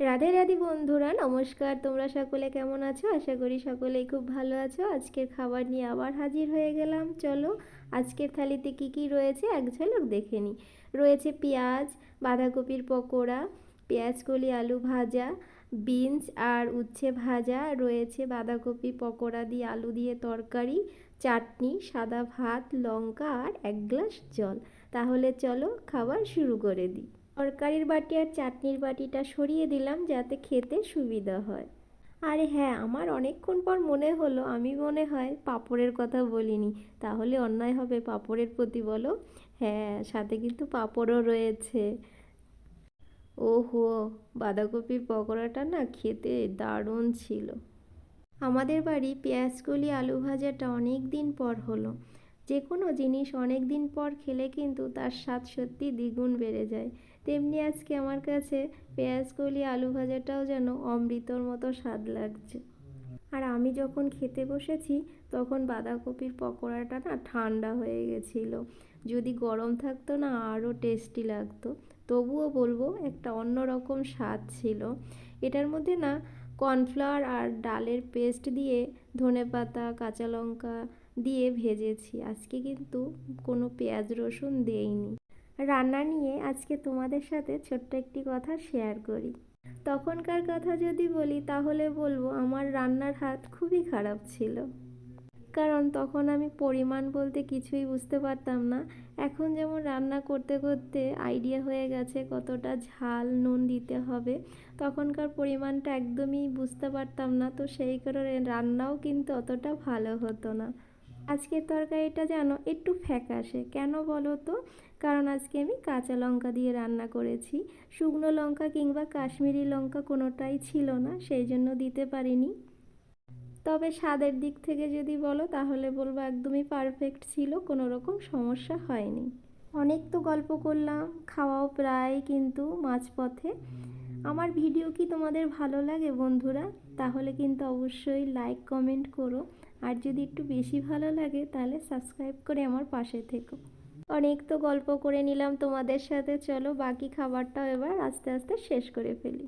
রাধে রাধে বন্ধুরা, নমস্কার। তোমরা সকলে কেমন আছো? আশা করি সকলেই খুব ভালো আছো। আজকের খাবার নিয়ে আবার হাজির হয়ে গেলাম। চলো আজকের থালিতে কি কি রয়েছে এক ঝলক দেখে নিই। রয়েছে পেঁয়াজ, বাঁধাকপির পকোড়া, পেঁয়াজ কলি আলু ভাজা, বিনস আর উচ্ছে ভাজা, রয়েছে বাঁধাকপি পকোড়া দিয়ে আলু দিয়ে তরকারি, চাটনি, সাদা ভাত, লঙ্কা আর এক গ্লাস জল। তাহলে চলো খাবার শুরু করে দিই। তরকারির বাটি আর চাটনির বাটিটা সরিয়ে দিলাম যাতে খেতে সুবিধা হয়। আরে হ্যাঁ, আমার অনেকক্ষণ পর মনে হলো আমি মনে হয় পাঁপড়ের কথা বলিনি। তাহলে অন্যায় হবে পাঁপড়ের প্রতি, বলো? হ্যাঁ, সাথে কিন্তু পাঁপড়ও রয়েছে। ওহো, বাঁধাকপির পকোড়াটা না খেতে দারুণ ছিল। আমাদের বাড়ি পেঁয়াজকলি আলু ভাজাটা অনেক দিন পর হলো। যে কোনো জিনিস অনেক দিন পর খেলে কিন্তু তার স্বাদ সত্যি দ্বিগুণ বেড়ে যায়। তেমনি আজকে আমার কাছে পেঁয়াজকলি আলু ভাজাটাও যেন অমৃতর মতো স্বাদ লাগছে। আর আমি যখন খেতে বসেছি তখন বাঁধাকপির পকোড়াটা না ঠান্ডা হয়ে গেছিলো। যদি গরম থাকতো না আরও টেস্টি লাগতো। তবুও বলবো একটা অন্যরকম স্বাদ ছিল। এটার মধ্যে না কর্নফ্লাওয়ার আর ডালের পেস্ট দিয়ে ধনেপাতা কাঁচা লঙ্কা দিয়ে ভেজেছি। আজকে কিন্তু কোনো পেঁয়াজ রসুন দেইনি। রান্না নিয়ে আজকে তোমাদের সাথে ছোট্ট একটি কথা শেয়ার করি। তখনকার কথা যদি বলি তাহলে বলবো আমার রান্নার হাত খুবই খারাপ ছিল। কারণ তখন আমি পরিমাণ বলতে কিছুই বুঝতে পারতাম না। এখন যেমন রান্না করতে করতে আইডিয়া হয়ে গেছে কতটা ঝাল নুন দিতে হবে, তখনকার পরিমাণটা একদমই বুঝতে পারতাম না। তো সেই কারণে রান্নাও কিন্তু অতটা ভালো হতো না। আজকের তরকারিটা যেন একটু ফ্যাকাশে, কেন বলো তো? কারণ আজকে আমি কাঁচা লঙ্কা দিয়ে রান্না করেছি। শুকনো লঙ্কা কিংবা কাশ্মীরি লঙ্কা কোনোটাই ছিল না, সেই জন্য দিতে পারিনি। তবে স্বাদের দিক থেকে যদি বলো তাহলে বলবো একদমই পারফেক্ট ছিল, কোনো রকম সমস্যা হয়নি। অনেক তো গল্প করলাম, খাওয়াও প্রায় কিন্তু মাঝপথে। আমার ভিডিও কি তোমাদের ভালো লাগে বন্ধুরা? তাহলে কিন্তু অবশ্যই লাইক কমেন্ট করো। আর যদি একটু বেশি ভালো লাগে তাহলে সাবস্ক্রাইব করে আমার পাশে থেকো। অনেক তো গল্প করে নিলাম তোমাদের সাথে, চলো বাকি খাবারটাও এবার আস্তে আস্তে শেষ করে ফেলি।